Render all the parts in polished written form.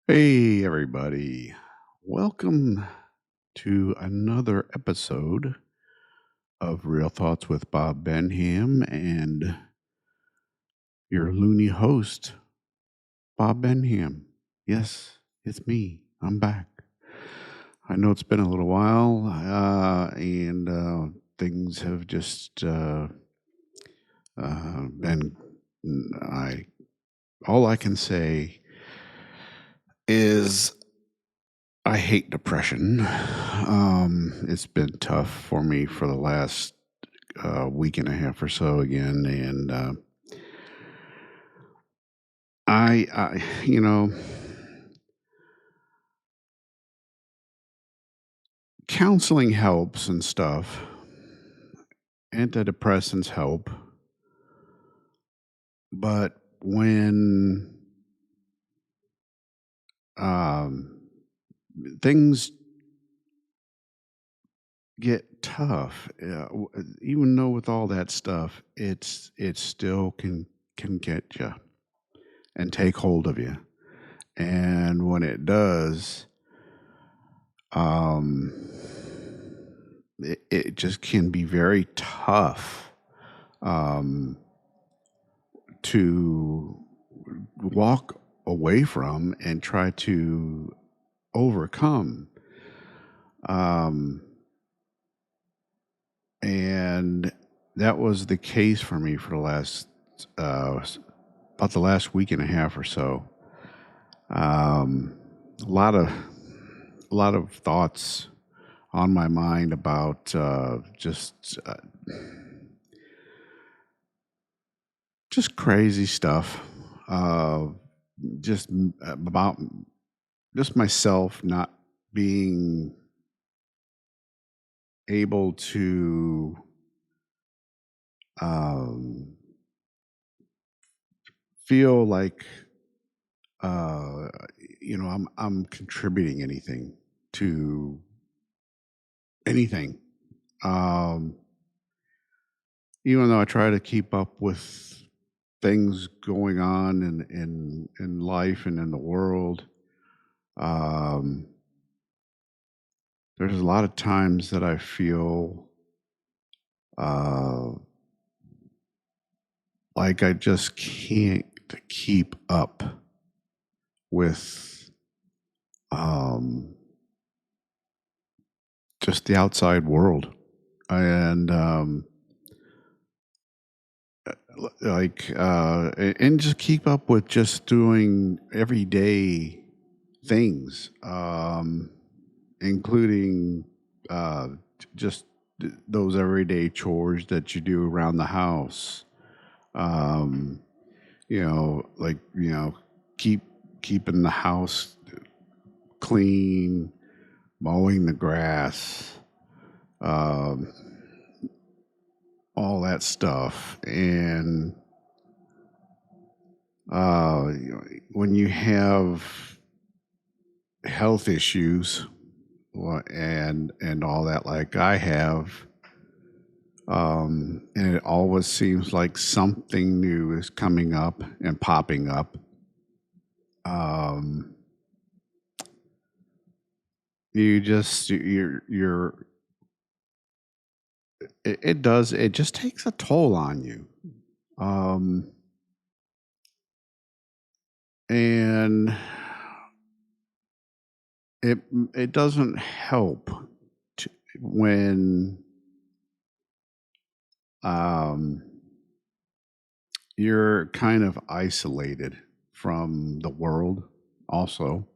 Hey, everybody. Welcome to another episode of Real Thoughts with Bob Benham and your loony host, Bob Benham. Yes, it's me. I'm back. I know it's been a little while, and things have just been. I all I can say is I hate depression. It's been tough for me for the last week and a half or so again, and you know, counseling helps and stuff. Antidepressants help, but when um, things get tough, even though with all that stuff, it still can get you and take hold of you. And when it does, um, it just can be very tough um, to walk away from and try to overcome. Um, and that was the case for me for the last uh, about the last week and a half or so. Um, a lot of thoughts on my mind about just crazy stuff. Uh, about just myself not being able to um, feel like uh, I'm contributing anything to anything. Um, Even though I try to keep up with things going on in life and in the world, um, there's a lot of times that I feel uh, like I just can't keep up with um, just the outside world. And and just keep up with just doing everyday things, including uh, just those everyday chores that you do around the house. Um, keep keeping the house clean, mowing the grass, um, all that stuff. And when you have health issues and all that, like I have, and it always seems like something new is coming up and popping up. Um, you just you're it does it just takes a toll on you. Um, and it it doesn't help to, when um, you're kind of isolated from the world also.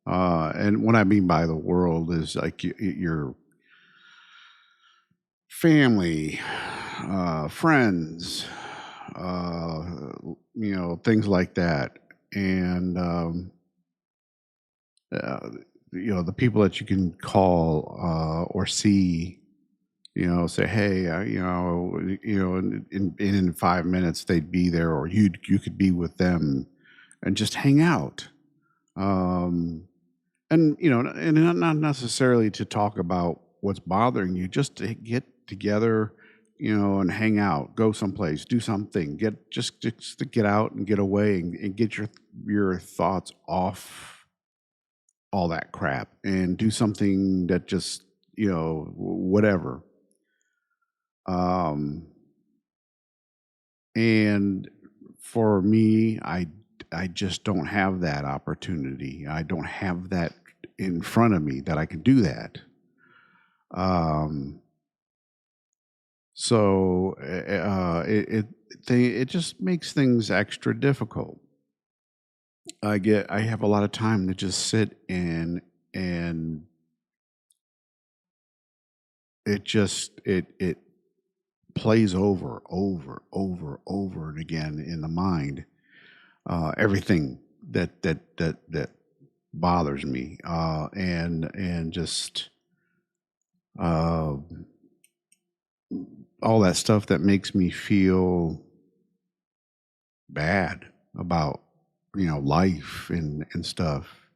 And what I mean by the world is like your family, friends, uh, things like that. And uh, the people that you can call or see, say, hey, in 5 minutes they'd be there, or you could be with them and just hang out. Um, and not necessarily to talk about what's bothering you, just to get together, and hang out, go someplace, do something, get just to get out and get away and get your thoughts off all that crap and do something that just, whatever. Um, and for me, I just don't have that opportunity. I don't have that in front of me that I can do that. Um, so it just makes things extra difficult. I have a lot of time to just sit and it plays over and again in the mind. Everything that bothers me, and just uh, all that stuff that makes me feel bad about life and stuff.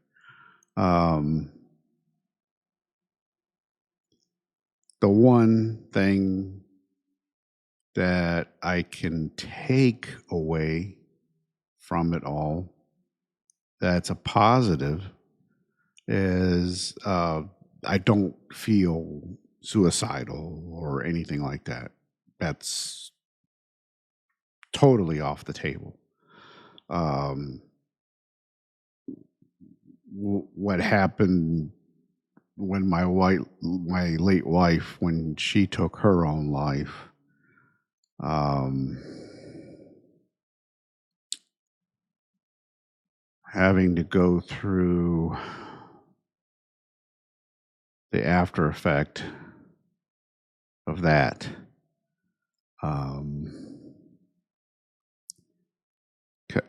Um, the one thing that I can take away from it all that's a positive is I don't feel suicidal or anything like that. That's totally off the table. Um, what happened when my late wife, when she took her own life, um, having to go through the after effect of that. Um,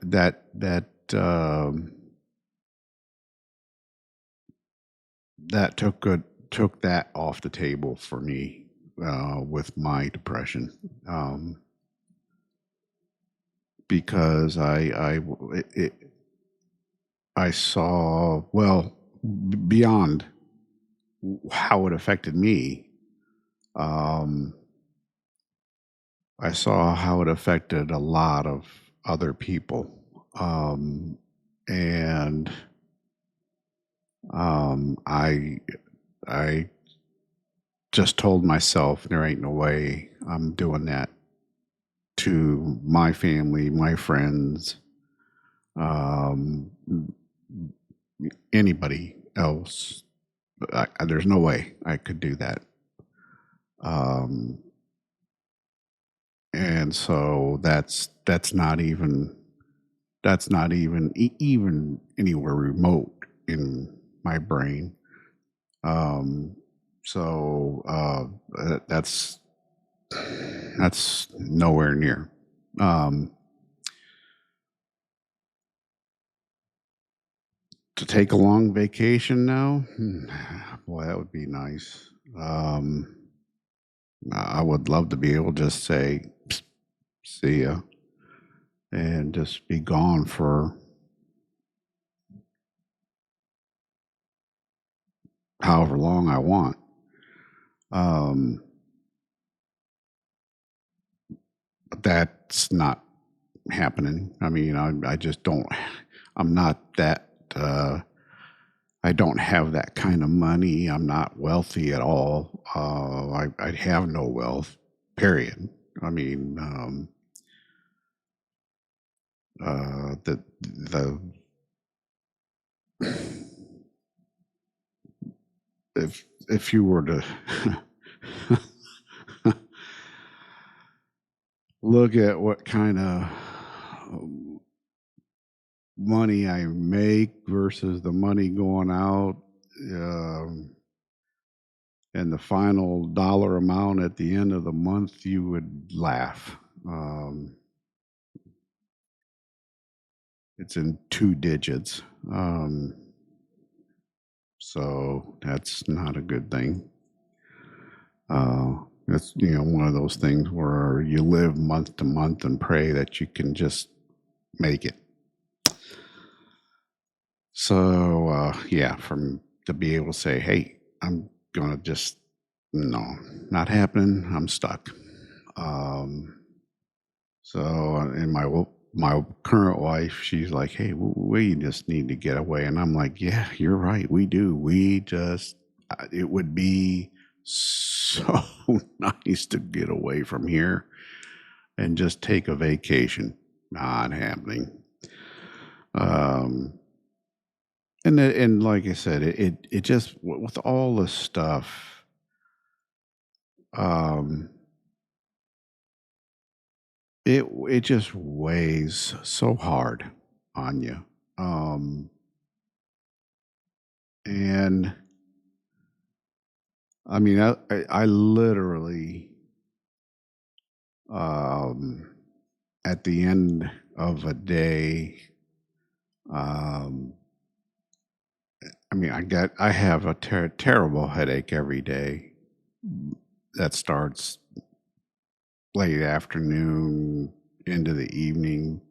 that that took that off the table for me with my depression, because I saw, well, beyond how it affected me. um, I saw how it affected a lot of other people, and I just told myself there ain't no way I'm doing that to my family, my friends, um, anybody else. There's no way I could do that. Um, and so that's not even even anywhere remote in my brain. Um, so that's nowhere near. Um, to take a long vacation now, boy, that would be nice. I would love to be able to just say, "Psst, see ya," and just be gone for however long I want. Um, but that's not happening. I mean, I just don't, I'm not that, I don't have that kind of money. I'm not wealthy at all. I have no wealth, period. I mean, the if you were to look at what kind of money I make versus the money going out, um, and the final dollar amount at the end of the month, you would laugh. Um, it's in two digits. So that's not a good thing. It's one of those things where you live month to month and pray that you can just make it. So yeah, from to be able to say, hey, I'm gonna just no, not happening. I'm stuck. Um, so in my my current wife, she's like, "Hey, we just need to get away," and I'm like, "Yeah, you're right. We do. We just it would be so nice to get away from here and just take a vacation." Not happening. Um, and like I said, it just with all the stuff, um, it just weighs so hard on you. Um, and I mean, I literally, um, at the end of a day, um, I mean, I have a terrible headache every day that starts late afternoon into the evening.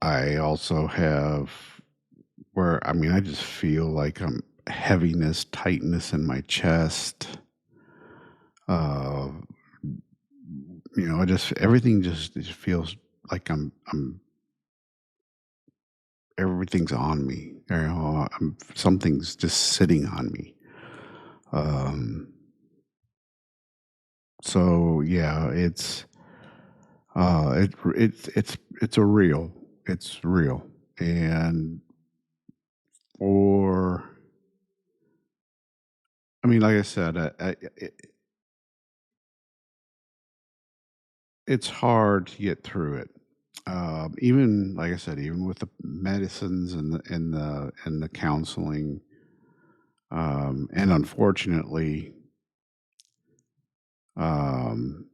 I also have where I mean, I just feel like heaviness, tightness in my chest. Uh, I just everything just feels like I'm everything's on me. Something's just sitting on me. Um, so yeah, it's a real, it's real, and or I mean, like I said, it's hard to get through it. Even like I said, even with the medicines and the counseling, and unfortunately, um,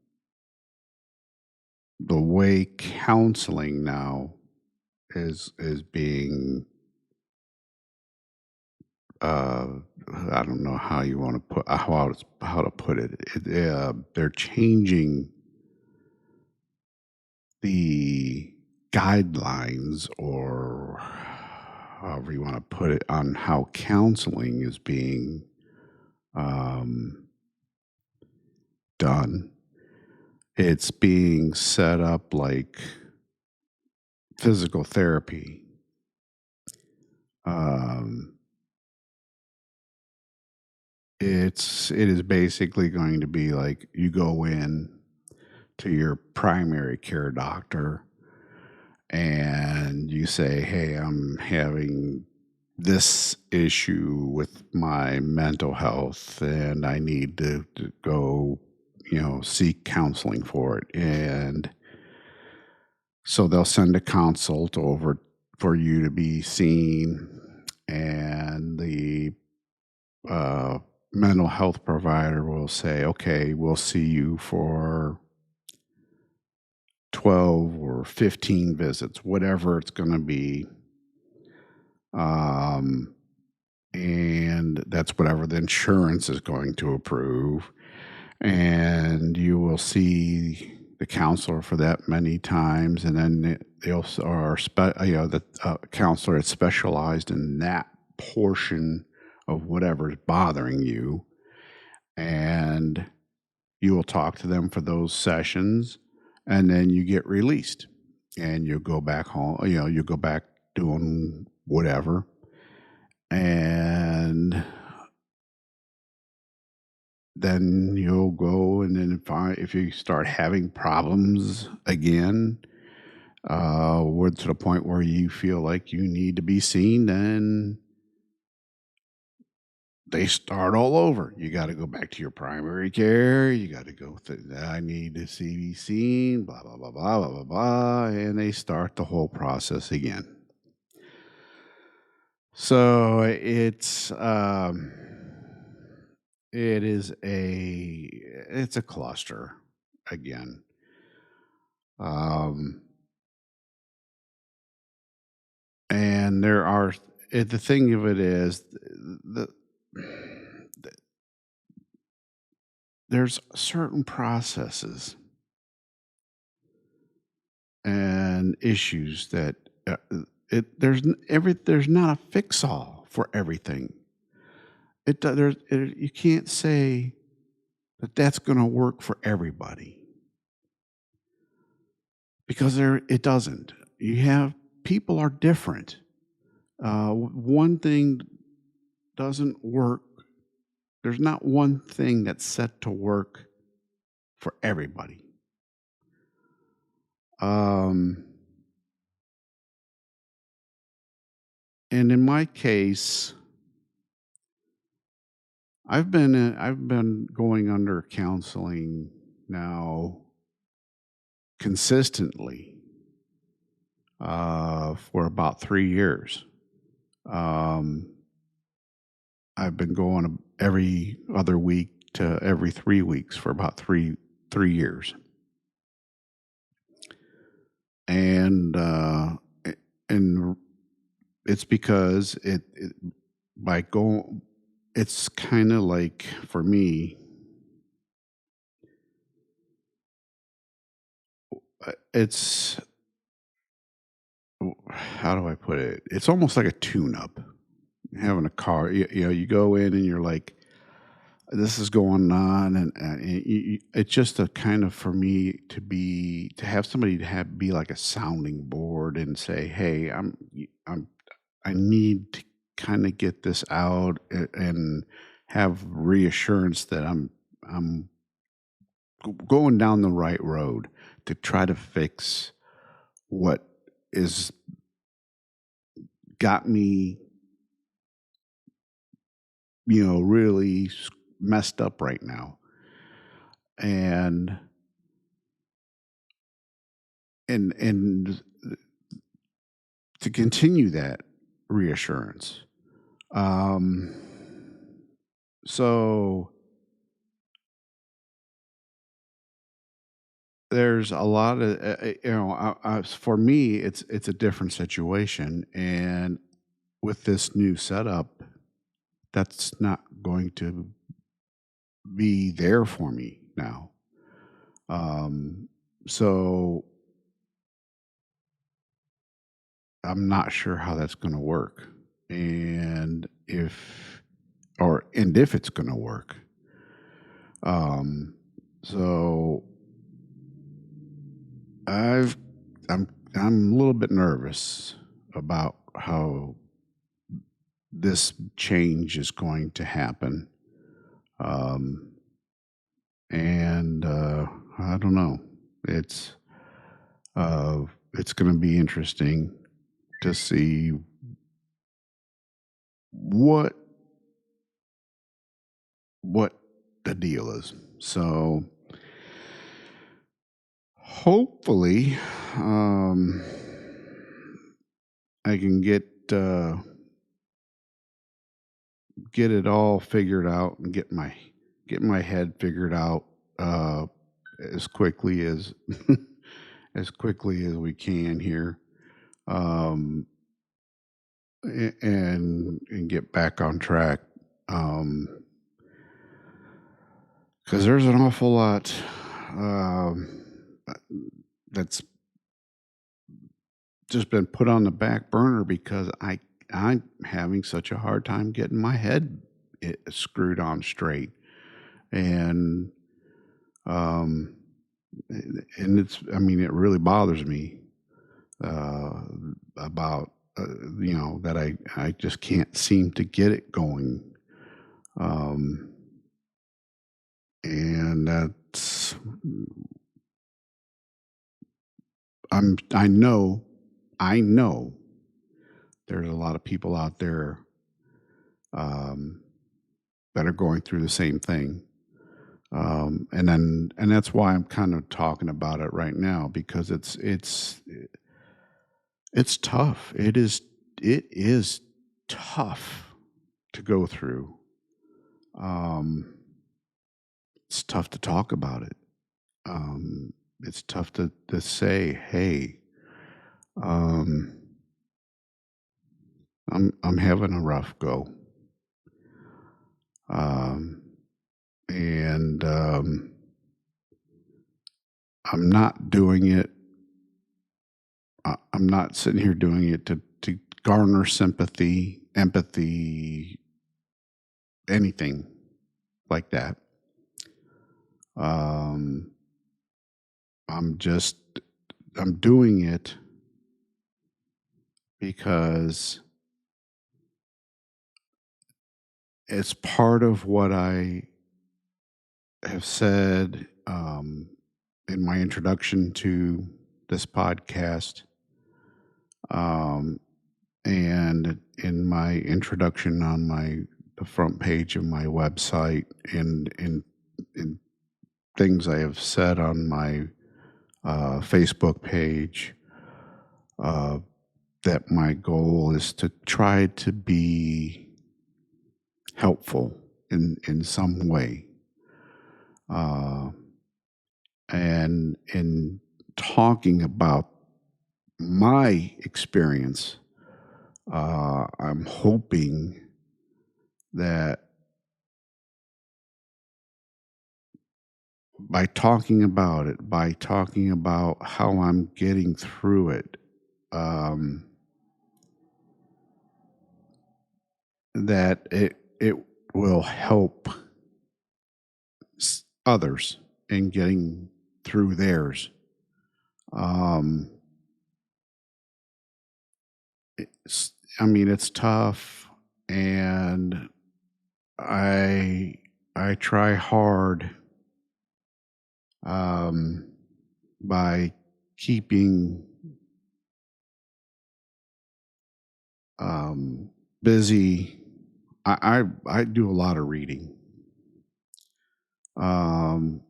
the way counseling now is being, uh, I don't know how you want to put how to put it. They're changing the guidelines, or however you want to put it, on how counseling is being um, done. It's being set up like physical therapy. Um, it is basically going to be like you go in to your primary care doctor and you say, "Hey, I'm having this issue with my mental health and I need to go, seek counseling for it." And so they'll send a consult over for you to be seen, and the uh, mental health provider will say, "Okay, we'll see you for 12 or 15 visits, whatever it's going to be." Um, and that's whatever the insurance is going to approve. And you will see the counselor for that many times, and then they'll or the counselor is specialized in that portion of whatever's bothering you, and you will talk to them for those sessions, and then you get released, and you go back home. You go back doing whatever, and then you'll go and then if you start having problems again, we're to the point where you feel like you need to be seen, then they start all over. You got to go back to your primary care. You got to go through, I need to see be seen, blah, blah, blah, blah, blah, blah, blah. And they start the whole process again. So it's a cluster again. Um, and the thing of it is, there's certain processes and issues that there's not a fix all for everything. You can't say that that's going to work for everybody. because it doesn't. You have people are different. One thing doesn't work. There's not one thing that's set to work for everybody. Um, and in my case, I've been going under counseling now consistently for about 3 years. Um, I've been going every other week to every 3 weeks for about three years, and and it's because it by going, it's kind of like for me, it's how do I put it? It's almost like a tune-up. Having a car, you go in and you're like, this is going on, and it's just a kind of for me to have somebody to have be like a sounding board and say, hey, I'm I need to kind of get this out and have reassurance that I'm going down the right road to try to fix what is got me, really messed up right now. And and to continue that reassurance. Um so there's a lot of for me it's a different situation, and with this new setup that's not going to be there for me now. Um so I'm not sure how that's going to work, and if it's going to work. Um, so I've I'm a little bit nervous about how this change is going to happen. Um, and I don't know. It's it's going to be interesting to see what what the deal is. So hopefully, um, I can get it all figured out and get my head figured out uh, as quickly as as quickly as we can here, um, and get back on track. Um, because there's an awful lot um, uh, that's just been put on the back burner because I'm having such a hard time getting my head screwed on straight, and um, and it's I mean it really bothers me uh, about that I just can't seem to get it going, um, and that's I know there's a lot of people out there um, that are going through the same thing. And that's why I'm kind of talking about it right now, because it's tough. It is tough to go through. Um, it's tough to talk about it. It's tough to say, hey, um, I'm having a rough go. Um, and I'm not doing it. I'm not sitting here doing it to garner sympathy, empathy, anything like that. Um, I'm just I'm doing it because it's part of what I have said in my introduction to this podcast, um, and in my introduction on the front page of my website, and in things I have said on my Facebook page. Uh, that my goal is to try to be helpful in some way, uh, and in talking about my experience, I'm hoping that by talking about how I'm getting through it, um, that it will help others in getting through theirs. Um, it's, I mean, it's tough, and I I try hard, um, by keeping busy. I do a lot of reading, um,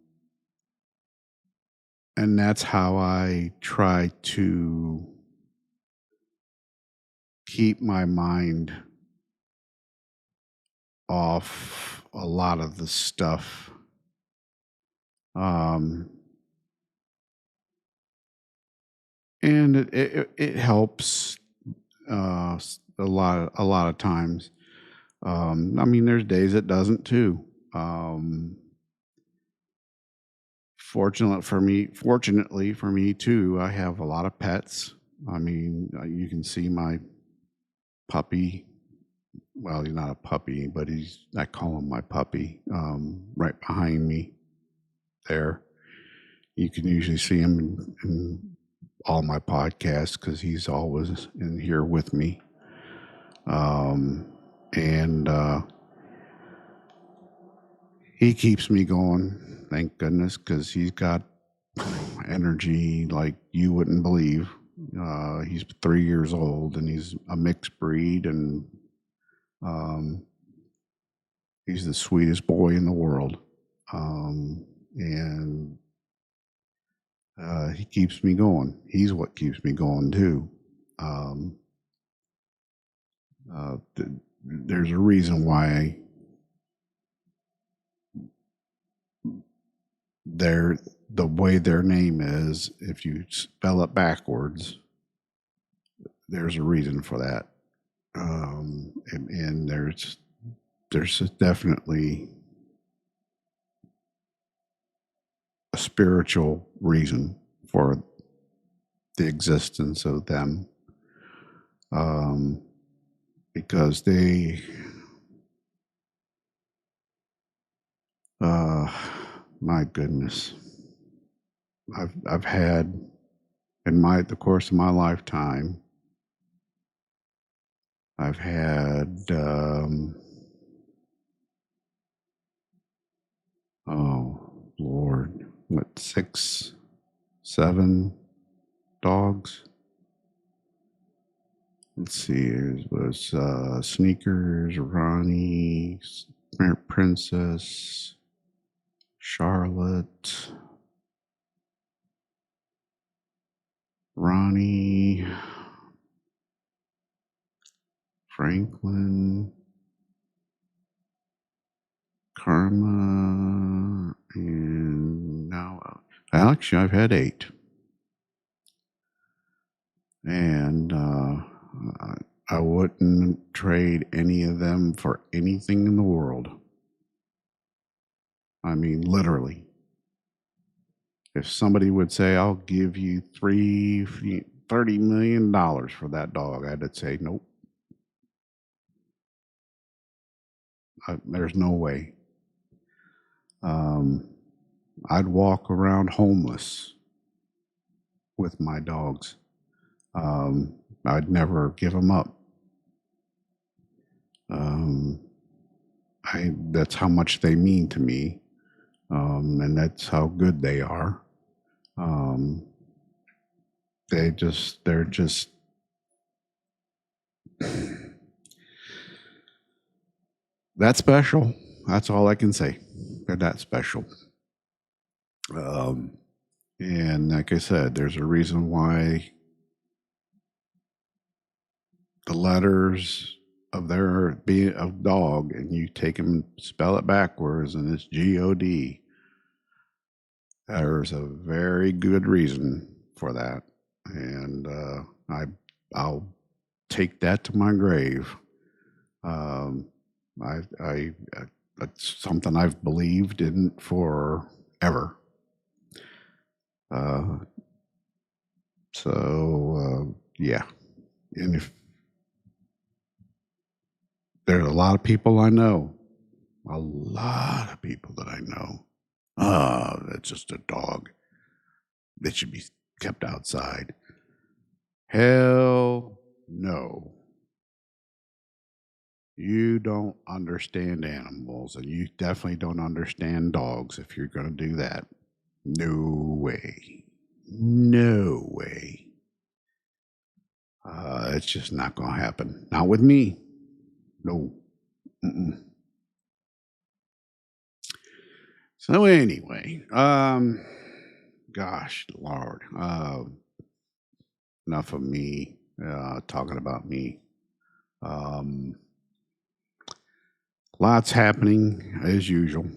and that's how I try to keep my mind off a lot of the stuff. Um, and it helps a lot of times. I mean, there's days it doesn't too. Um, fortunately for me too, I have a lot of pets. I mean, you can see my puppy. Well, he's not a puppy, but I call him my puppy. Right behind me there. You can usually see him in all my podcasts because he's always in here with me. Um, and he keeps me going, thank goodness, because he's got energy like you wouldn't believe. He's 3 years old and he's a mixed breed, and um, he's the sweetest boy in the world. And he keeps me going. He's what keeps me going too. Um, there's a reason why they're the way their name is. If you spell it backwards, there's a reason for that. And there's definitely a spiritual reason for the existence of them, um, because uh, my goodness, I've had in the course of my lifetime, I've had oh Lord, what, 6, 7 dogs? Let's see, it was Sneakers, Ronnie, Princess, Charlotte, Ronnie, Franklin, Karma, and now actually I've had 8, and I wouldn't trade any of them for anything in the world. I mean, literally. If somebody would say, "I'll give you $30 million for that dog," I'd say, "Nope, there's no way." Um, I'd walk around homeless with my dogs. I'd never give them up. Um, that's how much they mean to me, and that's how good they are. Um, they're just that special. That's all I can say. They're that special. Um, and like I said, there's a reason why the letters of their being of dog, and you take them, spell it backwards, and it's God. There's a very good reason for that, and I'll take that to my grave. Um, I That's something I've believed in forever. Uh, yeah, and if there's a lot of people I know, a lot of people that I know. Oh, that's just a dog that should be kept outside. Hell no. You don't understand animals, and you definitely don't understand dogs if you're going to do that. No way. No way. It's just not going to happen. Not with me. No. Mm-mm. So anyway, gosh, Lord, enough of me talking about me. Um, Lots happening as usual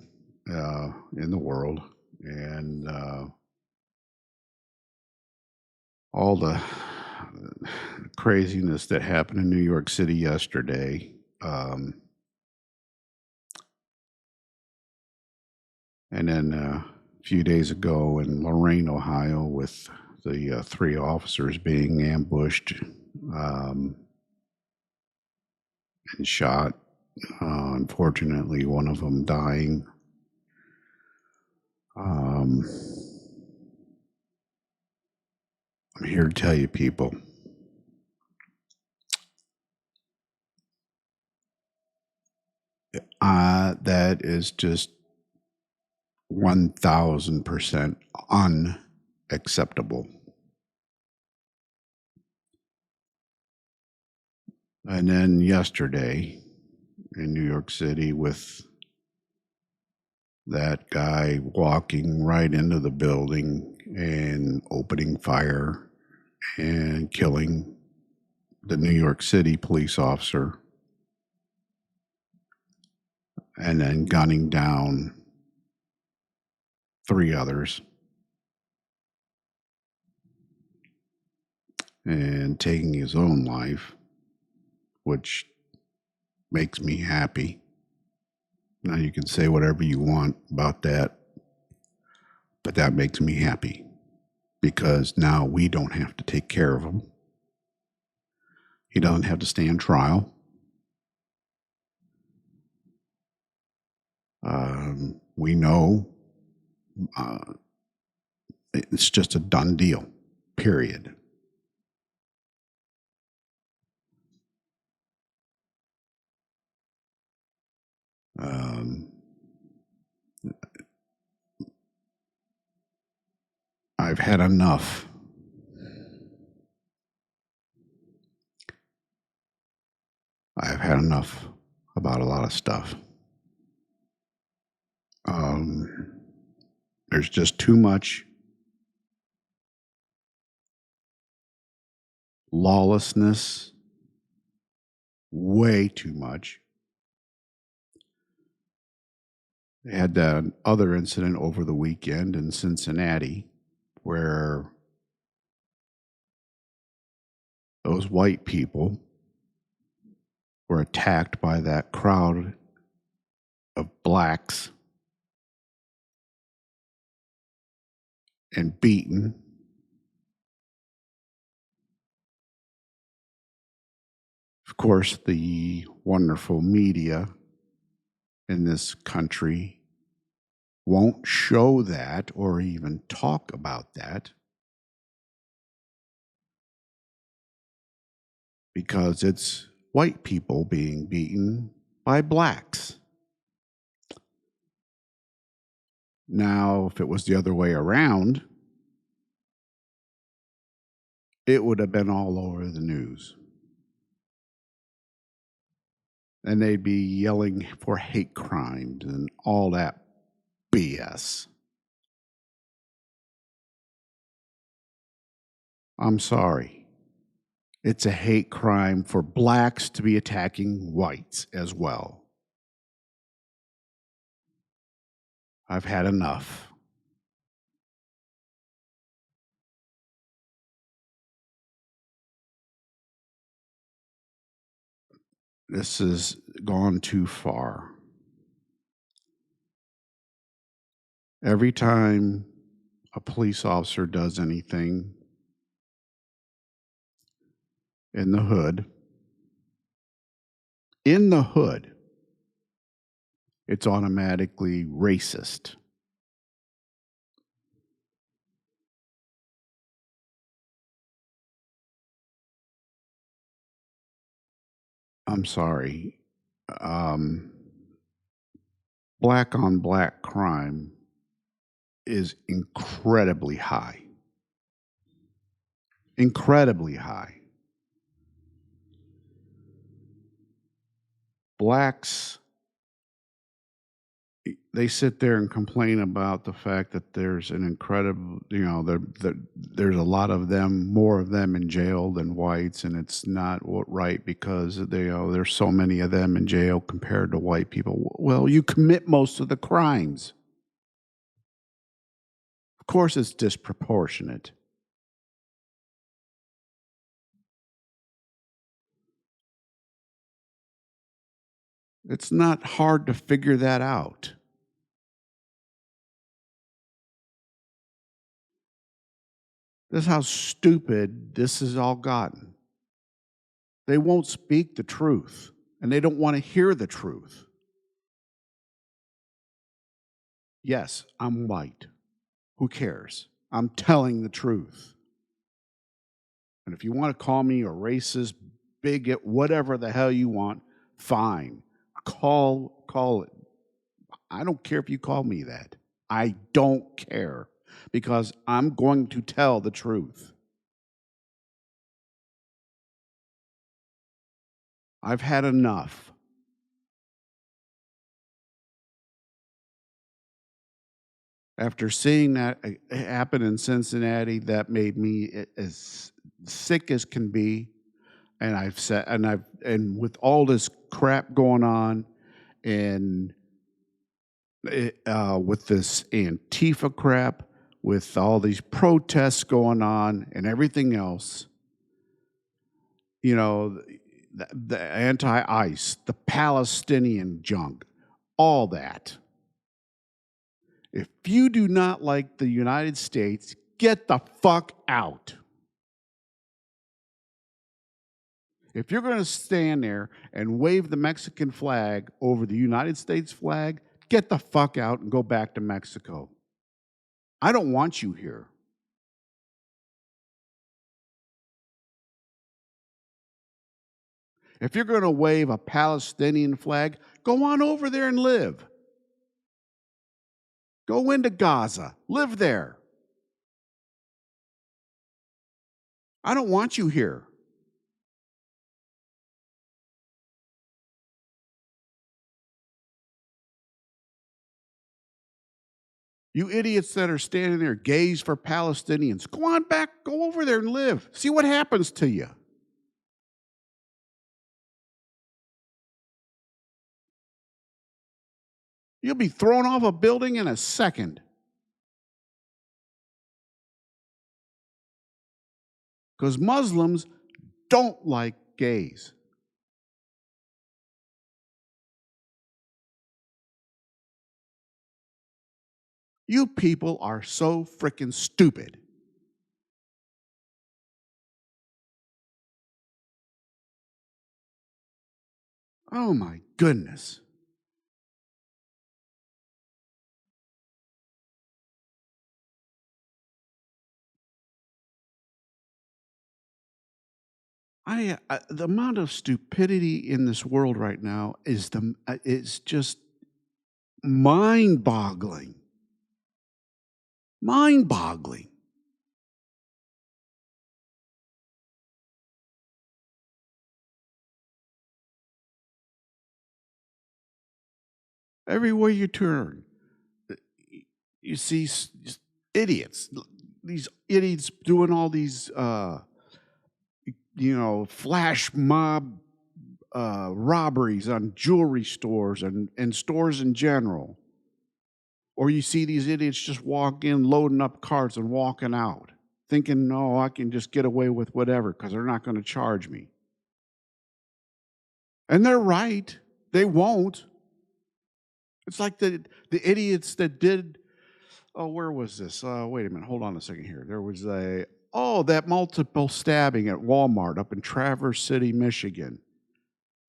in the world, and all the craziness that happened in New York City yesterday. And then a few days ago in Lorain, Ohio, with the three officers being ambushed um, and shot. Unfortunately, one of them dying. Um, I'm here to tell you, people, that is just 1000% unacceptable. And then yesterday in New York City, with that guy walking right into the building and opening fire and killing the New York City police officer, and then gunning down three others and taking his own life, which makes me happy. Now, you can say whatever you want about that, but that makes me happy because now we don't have to take care of him. He doesn't have to stand trial. We know uh, it's just a done deal, period. Um, I've had enough. I've had enough about a lot of stuff. Um, there's just too much lawlessness, way too much. They had that other incident over the weekend in Cincinnati where those white people were attacked by that crowd of blacks and beaten. Of course, the wonderful media in this country won't show that or even talk about that. because it's white people being beaten by blacks. Now, if it was the other way around, it would have been all over the news. And they'd be yelling for hate crimes and all that BS. I'm sorry. It's a hate crime for blacks to be attacking whites as well. I've had enough. This has gone too far. Every time a police officer does anything in the hood, it's automatically racist. I'm sorry. Um, Black on black crime is incredibly high. Incredibly high. Blacks, they sit there and complain about the fact that there's an incredible, there's a lot of them, more of them in jail than whites, and it's not right because there's so many of them in jail compared to white people. Well, you commit most of the crimes. Of course, it's disproportionate. It's not hard to figure that out. This is how stupid this has all gotten. They won't speak the truth, and they don't want to hear the truth. Yes, I'm white. Who cares? I'm telling the truth. And if you want to call me a racist, bigot, whatever the hell you want, fine. Call it. I don't care if you call me that. I don't care because I'm going to tell the truth. I've had enough. After seeing that happen in Cincinnati, that made me as sick as can be. And and with all this crap going on, and with this Antifa crap, with all these protests going on, and everything else, the anti-ICE, the Palestinian junk, all that. If you do not like the United States, get the fuck out. If you're going to stand there and wave the Mexican flag over the United States flag, get the fuck out and go back to Mexico. I don't want you here. If you're going to wave a Palestinian flag, go on over there and live. Go into Gaza, live there. I don't want you here. You idiots that are standing there, gays for Palestinians, go on back, go over there and live. See what happens to you. You'll be thrown off a building in a second. Because Muslims don't like gays. You people are so freaking stupid. Oh my goodness. The amount of stupidity in this world right now is just mind-boggling. Mind-boggling. Everywhere you turn, uh, you see just idiots. These idiots doing all these, flash mob robberies on jewelry stores and stores in general. Or you see these idiots just walk in, loading up carts and walking out, thinking, no, I can just get away with whatever because they're not going to charge me. And they're right. They won't. It's like the idiots that did, oh, where was this? Wait a minute. Hold on a second here. There was that multiple stabbing at Walmart up in Traverse City, Michigan.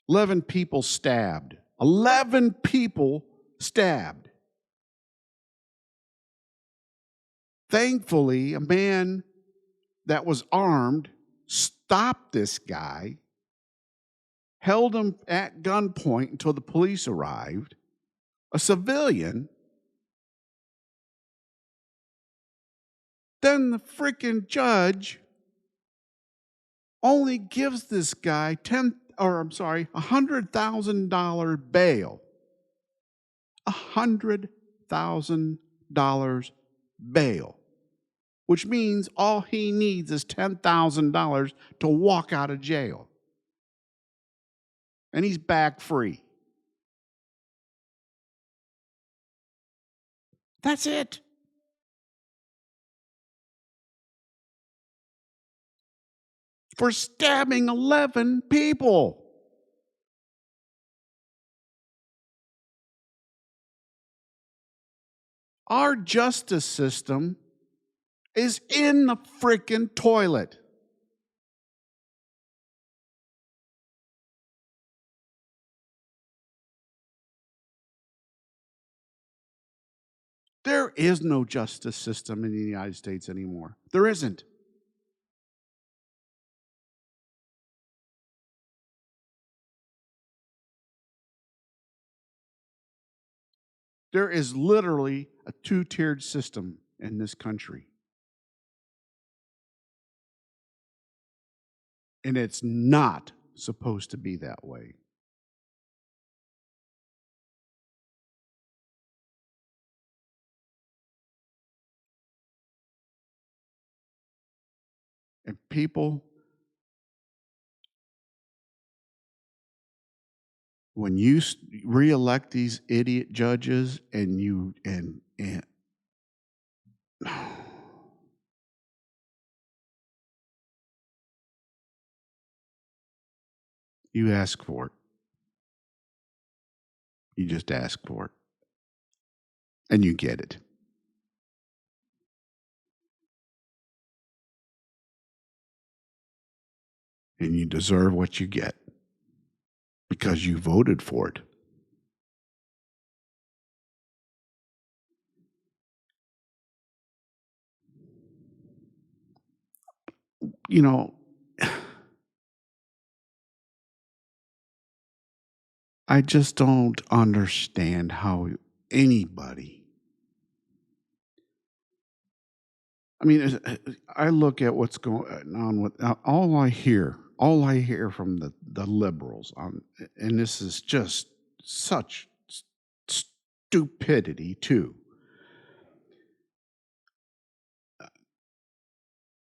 11 people stabbed. 11 people stabbed. Thankfully, a man that was armed stopped this guy, held him at gunpoint until the police arrived. A civilian. Then the freaking judge only gives this guy $100,000 bail. $100,000 bail, which means all he needs is $10,000 to walk out of jail. And he's back free. That's it. For stabbing 11 people. Our justice system is in the freaking toilet. There is no justice system in the United States anymore. There isn't. There is literally a two-tiered system in this country. And it's not supposed to be that way. And people, when you reelect these idiot judges and you ask for it. You just ask for it. And you get it. And you deserve what you get because you voted for it. You know, I just don't understand how anybody. I mean, I look at what's going on with all I hear from the liberals and this is just such stupidity too.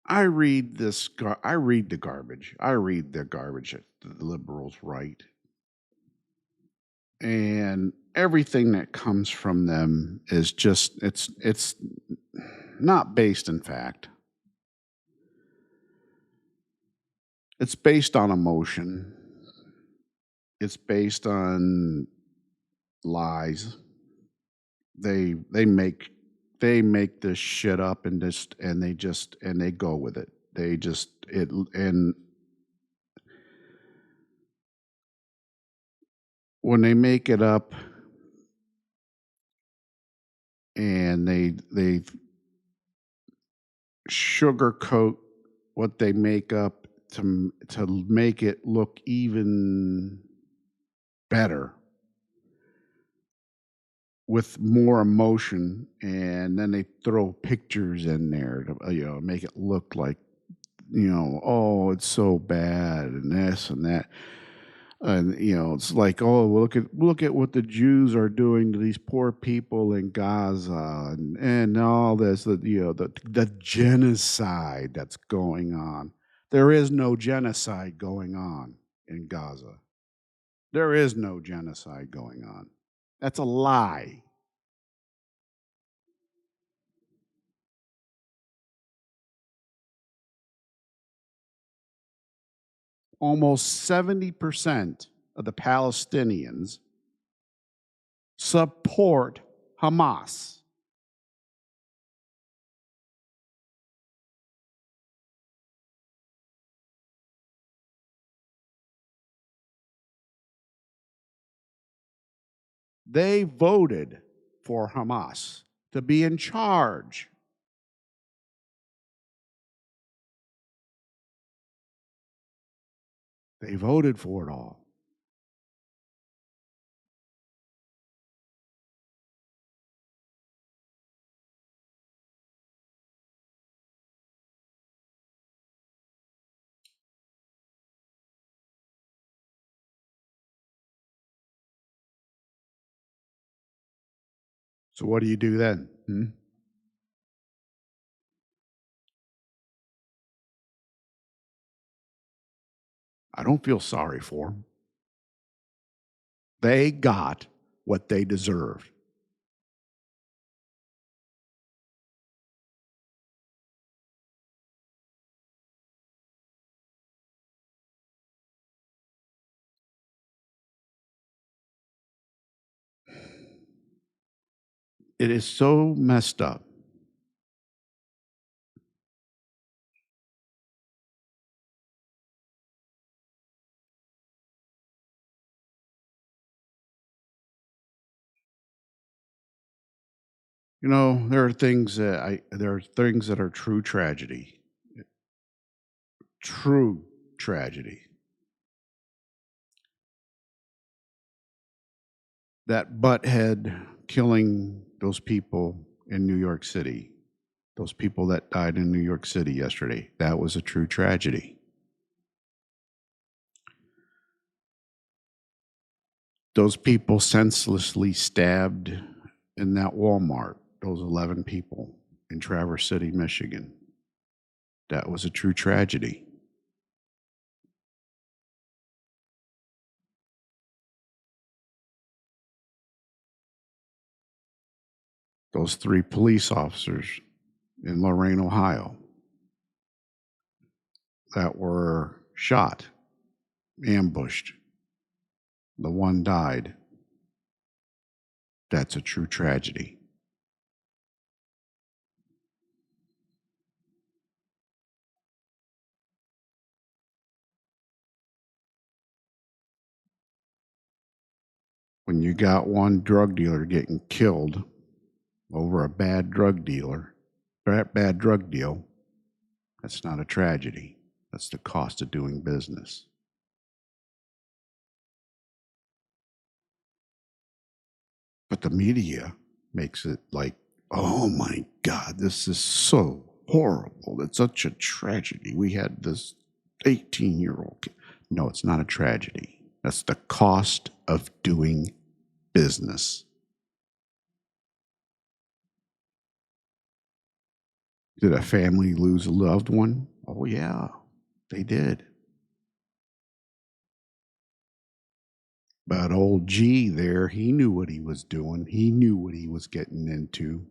I read the garbage. I read the garbage that the liberals write. And everything that comes from them is just it's not based in fact. It's based on emotion. It's based on lies. They make this shit up and they go with it. They just it and when they make it up and they sugarcoat what they make up to make it look even better with more emotion, and then they throw pictures in there to make it look like, oh, it's so bad and this and that. And it's like, oh, well, look at what the Jews are doing to these poor people in Gaza, and all this, the genocide that's going on. There is no genocide going on in Gaza. There is no genocide going on. That's a lie. Almost 70% of the Palestinians support Hamas. They voted for Hamas to be in charge. They voted for it all. So what do you do then? I don't feel sorry for them. They got what they deserved. It is so messed up. There are things that are true tragedy. True tragedy. That butthead killing those people in New York City, those people that died in New York City yesterday, that was a true tragedy. Those people senselessly stabbed in that Walmart, those 11 people in Traverse City, Michigan, that was a true tragedy. Those 3 police officers in Lorain, Ohio, that were shot, ambushed. The one died. That's a true tragedy. When you got one drug dealer getting killed over a bad drug deal, that's not a tragedy. That's the cost of doing business. But the media makes it like, oh my God, this is so horrible. It's such a tragedy. We had this 18-year-old kid. No, it's not a tragedy. That's the cost of doing business. Did a family lose a loved one? Oh, yeah, they did. But old G there, he knew what he was doing. He knew what he was getting into.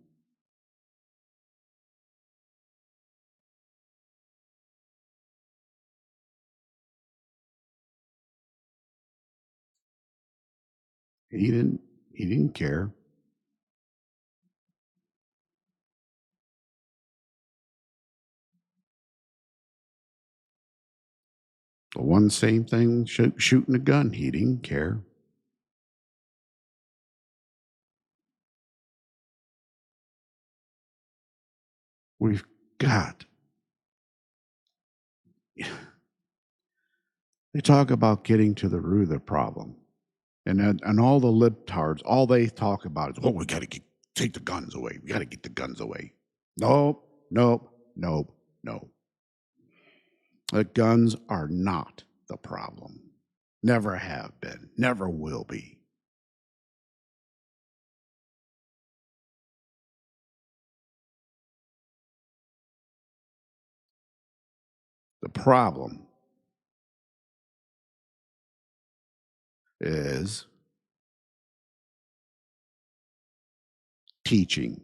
He didn't he didn't care. The one same thing shooting a gun, he didn't care. We've got They talk about getting to the root of the problem. And all the libtards, all they talk about is, oh, we got to take the guns away. We got to get the guns away. Nope, nope, nope, no. The guns are not the problem. Never have been, never will be. The problem is teaching.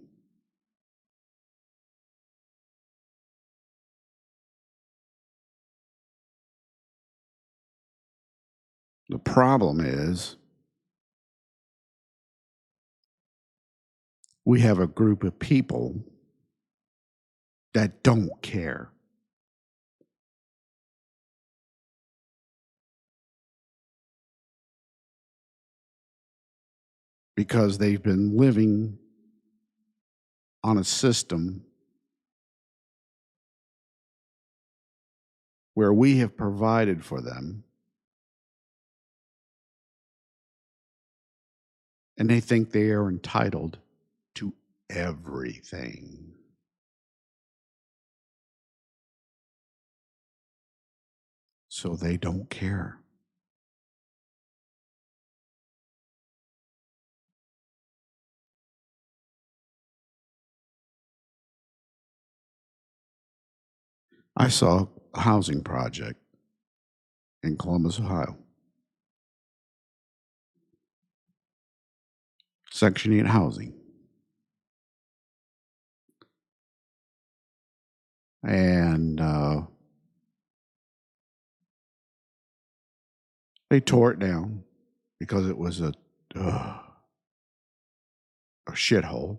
The problem is we have a group of people that don't care. Because they've been living on a system where we have provided for them, and they think they are entitled to everything. So they don't care. I saw a housing project in Columbus, Ohio. Section 8 housing. And they tore it down because it was a shithole.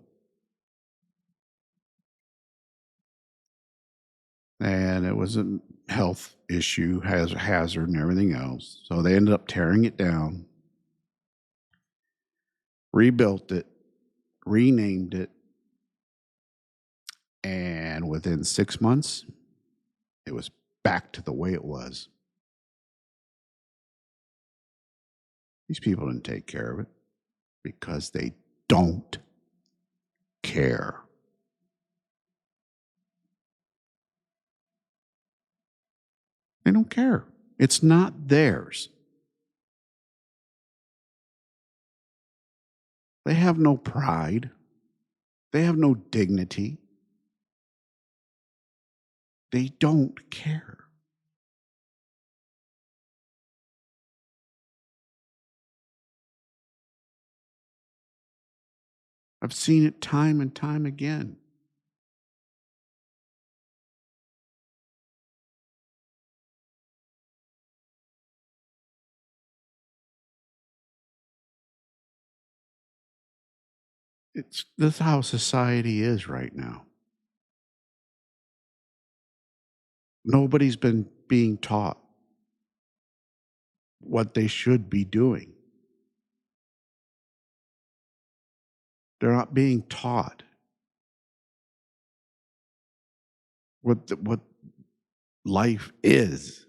And it was a health issue, hazard, and everything else. So they ended up tearing it down, rebuilt it, renamed it, and within 6 months, it was back to the way it was. These people didn't take care of it because they don't care. They don't care. It's not theirs. They have no pride. They have no dignity. They don't care. I've seen it time and time again. This is how society is right now. Nobody's been being taught what they should be doing. They're not being taught what life is.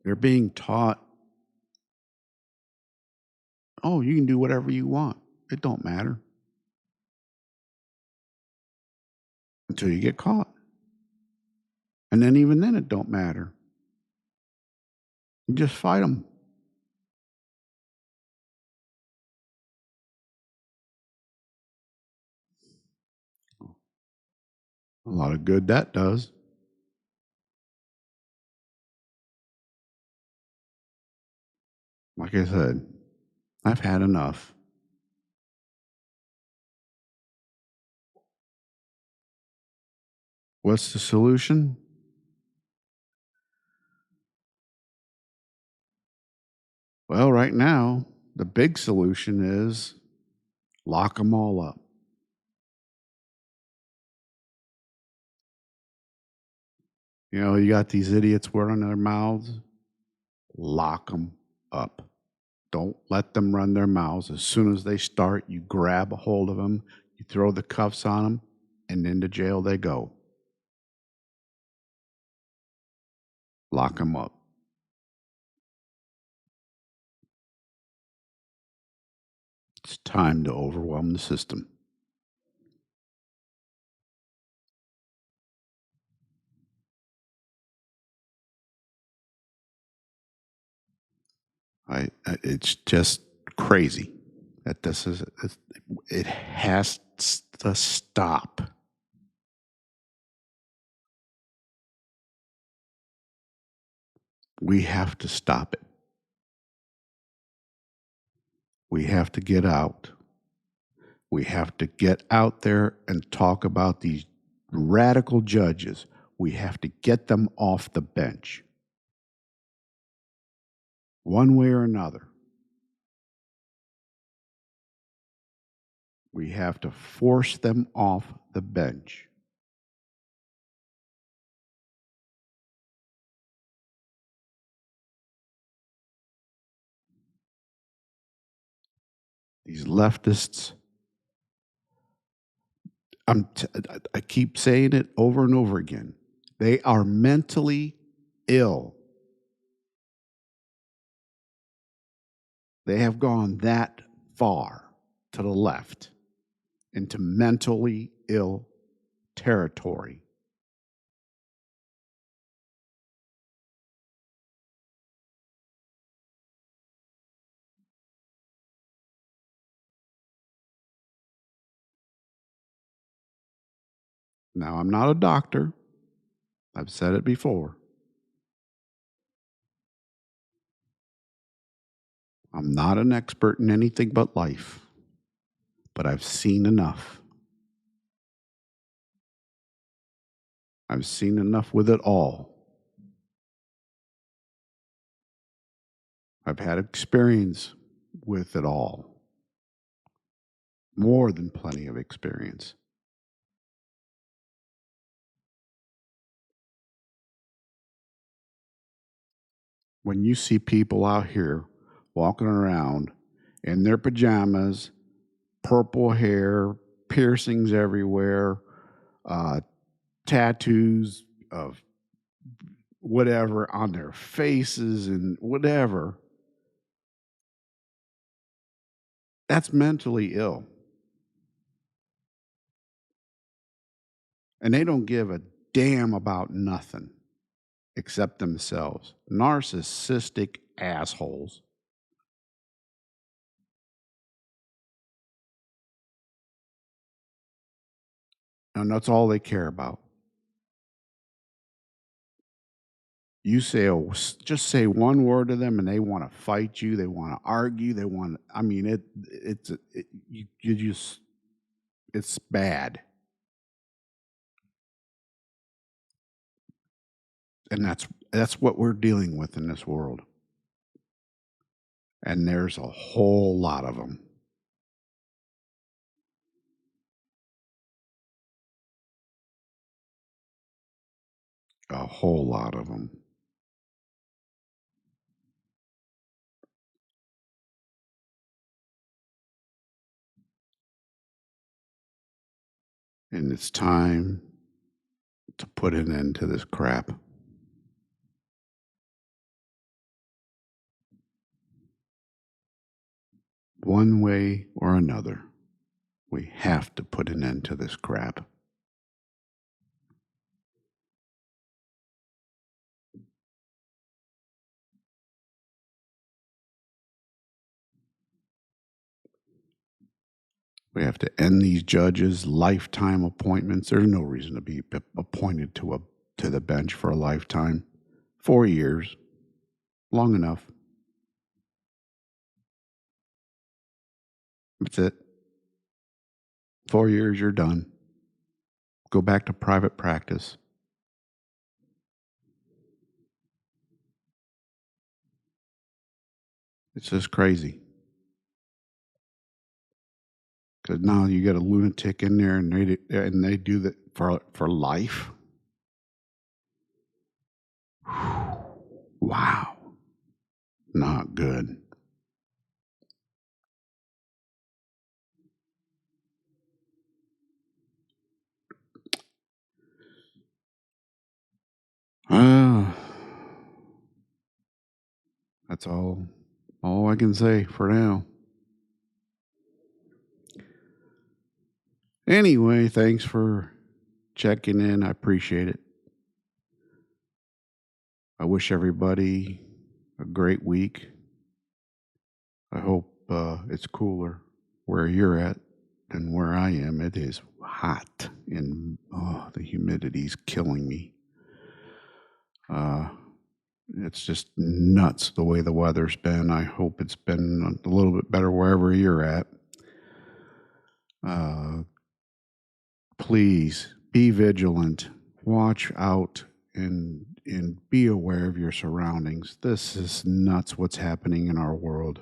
They're being taught, oh, you can do whatever you want. It don't matter until you get caught. And then even then it don't matter. You just fight them. A lot of good that does. Like I said, I've had enough. What's the solution? Well, right now, the big solution is lock them all up. You know, you got these idiots wearing their mouths. Lock them up. Don't let them run their mouths. As soon as they start, you grab a hold of them, You throw the cuffs on them, and into jail they go. Lock them up. It's time to overwhelm the system. It's just crazy that it has to stop. We have to stop it. We have to get out. We have to get out there and talk about these radical judges. We have to get them off the bench one way or another. We have to force them off the bench. These leftists, I keep saying it over and over again. They are mentally ill. They have gone that far to the left into mentally ill territory. Now, I'm not a doctor. I've said it before. I'm not an expert in anything but life, but I've seen enough. I've seen enough with it all. I've had experience with it all. More than plenty of experience. When you see people out here walking around in their pajamas, purple hair, piercings everywhere, tattoos of whatever on their faces and whatever, that's mentally ill. And they don't give a damn about nothing except themselves. Narcissistic assholes. And that's all they care about. You say, just say one word to them and they want to fight you. They want to argue. They want, I mean, you just, it's bad. And that's what we're dealing with in this world. And there's a whole lot of them. A whole lot of them. And it's time to put an end to this crap. One way or another, we have to put an end to this crap. We have to end these judges' lifetime appointments. There's no reason to be appointed to the bench for a lifetime. 4 years, long enough. That's it. 4 years, you're done. Go back to private practice. It's just crazy. Because now you get a lunatic in there, and they do that for life. Wow, not good. That's all I can say for now. Anyway, thanks for checking in. I appreciate it. I wish everybody a great week. I hope it's cooler where you're at than where I am. It is hot and the humidity's killing me. It's just nuts the way the weather's been. I hope it's been a little bit better wherever you're at. Please be vigilant, watch out, and be aware of your surroundings. This is nuts what's happening in our world.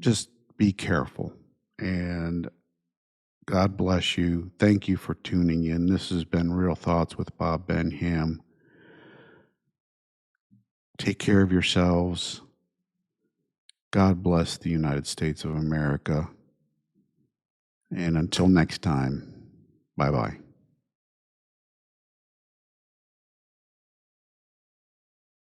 Just be careful, and God bless you. Thank you for tuning in. This has been Real Thoughts with Bob Benham. Take care of yourselves. God bless the United States of America. And until next time, bye bye.